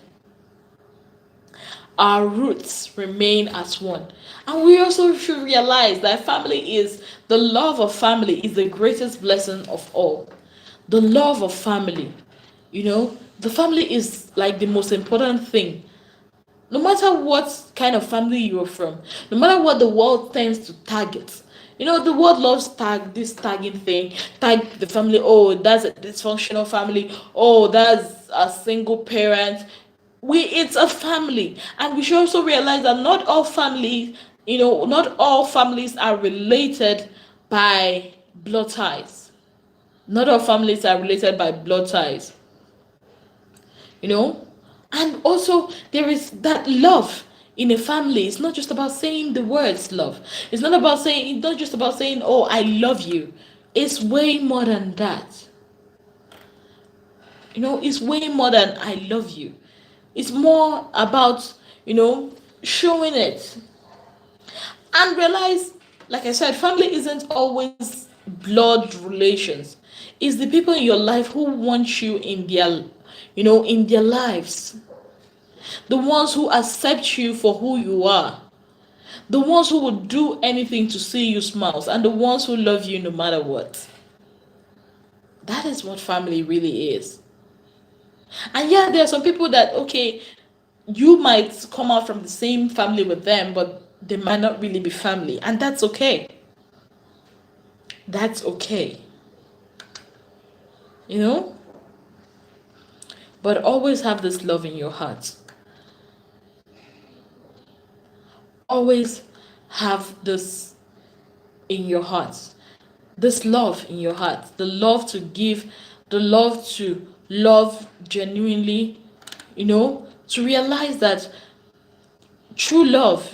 Our roots remain as one. And we also should realize that the love of family is the greatest blessing of all. The love of family. You know, the family is like the most important thing. No matter what kind of family you're from, no matter what the world tends to target. You know, the world loves this tagging thing, tag the family. Oh, that's a dysfunctional family. Oh, that's a single parent. It's a family, and we should also realize that not all families, not all families are related by blood ties. Not all families are related by blood ties. You know, and also there is that love in a family. It's not just about saying the words love. It's not just about saying, oh, I love you. It's way more than that. You know, it's way more than I love you. It's more about, showing it. And realize, like I said, family isn't always blood relations. It's the people in your life who want you in their lives. The ones who accept you for who you are. The ones who would do anything to see you smile. And the ones who love you no matter what. That is what family really is. And yeah, there are some people that, okay, you might come out from the same family with them, but they might not really be family. And that's okay. That's okay. You know? But always have this love in your heart. Always have this in your heart. This love in your heart. The love to give. The love to love genuinely. To realize that true love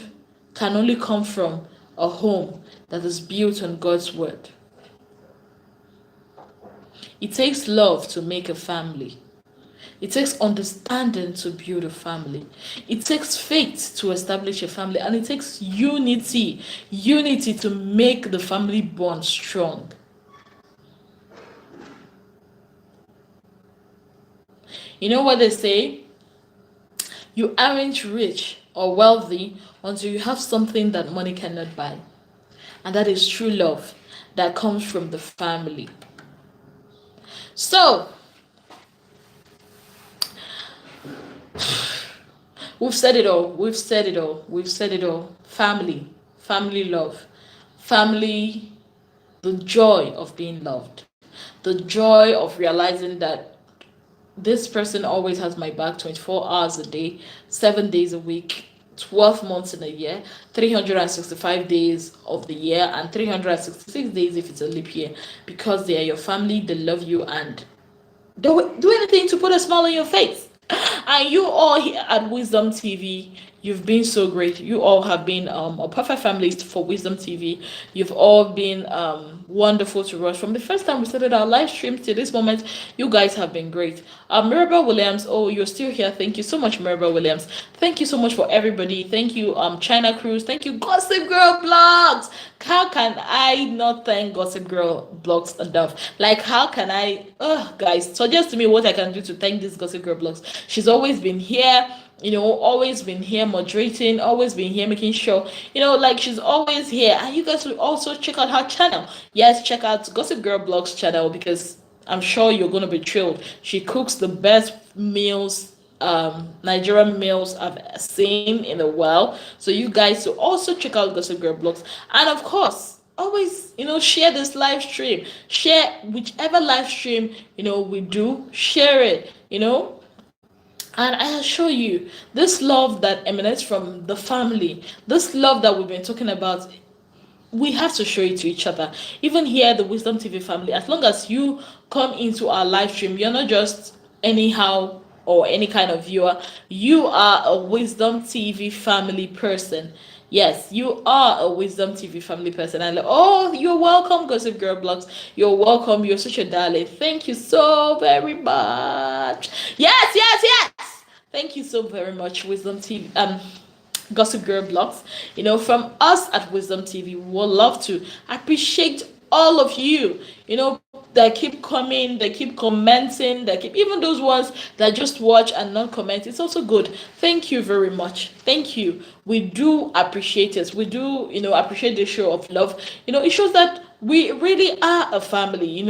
can only come from a home that is built on God's word. It takes love to make a family. It takes understanding to build a family. It takes faith to establish a family. And it takes unity to make the family bond strong. You know what they say? You aren't rich or wealthy until you have something that money cannot buy. And that is true love that comes from the family. So, we've said it all. Family love. Family, the joy of being loved. The joy of realizing that this person always has my back 24 hours a day, 7 days a week, 12 months in a year, 365 days of the year, and 366 days if it's a leap year, because they are your family, they love you, and they'll do anything to put a smile on your face. And you all here at Wisdom TV, you've been so great. You all have been a perfect family for Wisdom TV. You've all been wonderful to us. From the first time we started our live stream to this moment, you guys have been great. Mirabel Williams, oh, you're still here. Thank you so much, Mirabel Williams. Thank you so much for everybody. Thank you, China Cruise. Thank you, Gossip Girl Blogs. How can I not thank Gossip Girl Blogs enough? Like, how can I, guys, suggest to me what I can do to thank this Gossip Girl Blogs. She's always been here, always been here moderating, always been here making sure, like she's always here. And you guys will also check out her channel. Yes, check out Gossip Girl Blogs channel, because I'm sure you're going to be thrilled. She cooks the best meals, Nigerian meals I've seen in a while. So you guys will also check out Gossip Girl Blogs. And of course, always, share this live stream. Share whichever live stream, we do. Share it, And I assure you, this love that emanates from the family, this love that we've been talking about, we have to show it to each other. Even here, the Wisdom TV family, as long as you come into our live stream, you're not just anyhow or any kind of viewer. You are a Wisdom TV family person. Yes, you are a Wisdom TV family person. And oh, you're welcome, Gossip Girl Blogs. You're welcome. You're such a darling. Thank you so very much. Yes, yes, yes. Thank you so very much, Wisdom TV. Gossip Girl Blogs. From us at Wisdom TV, we would love to appreciate all of you, that keep coming, that keep commenting, that keep, even those ones that just watch and not comment. It's also good. Thank you very much. Thank you. We do appreciate it. We do, appreciate the show of love. It shows that we really are a family,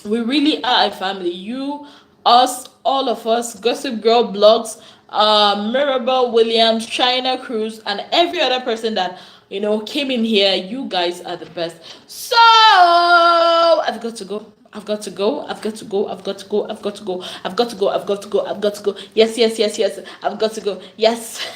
we really are a family. You, us, all of us, Gossip Girl Blogs, Mirabel Williams, China Cruz, and every other person that came in here. You guys are the best. So I've got to go. I've got to go. I've got to go. I've got to go. I've got to go. I've got to go. I've got to go. I've got to go. Yes, yes, yes, yes. I've got to go. Yes.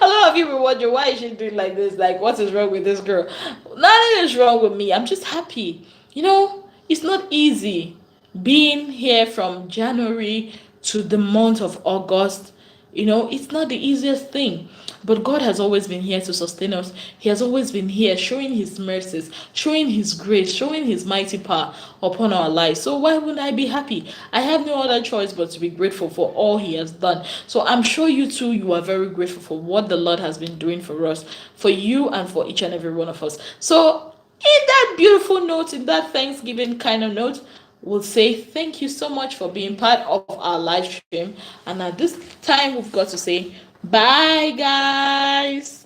A lot of you will wonder, why is she doing like this? Like, what is wrong with this girl? Nothing is wrong with me. I'm just happy. It's not easy being here from January to the month of August. It's not the easiest thing. But God has always been here to sustain us. He has always been here showing his mercies, showing his grace, showing his mighty power upon our lives. So why wouldn't I be happy? I have no other choice but to be grateful for all he has done. So I'm sure you too, you are very grateful for what the Lord has been doing for us, for you and for each and every one of us. So in that beautiful note, in that Thanksgiving kind of note, we'll say thank you so much for being part of our live stream. And at this time, we've got to say bye, guys.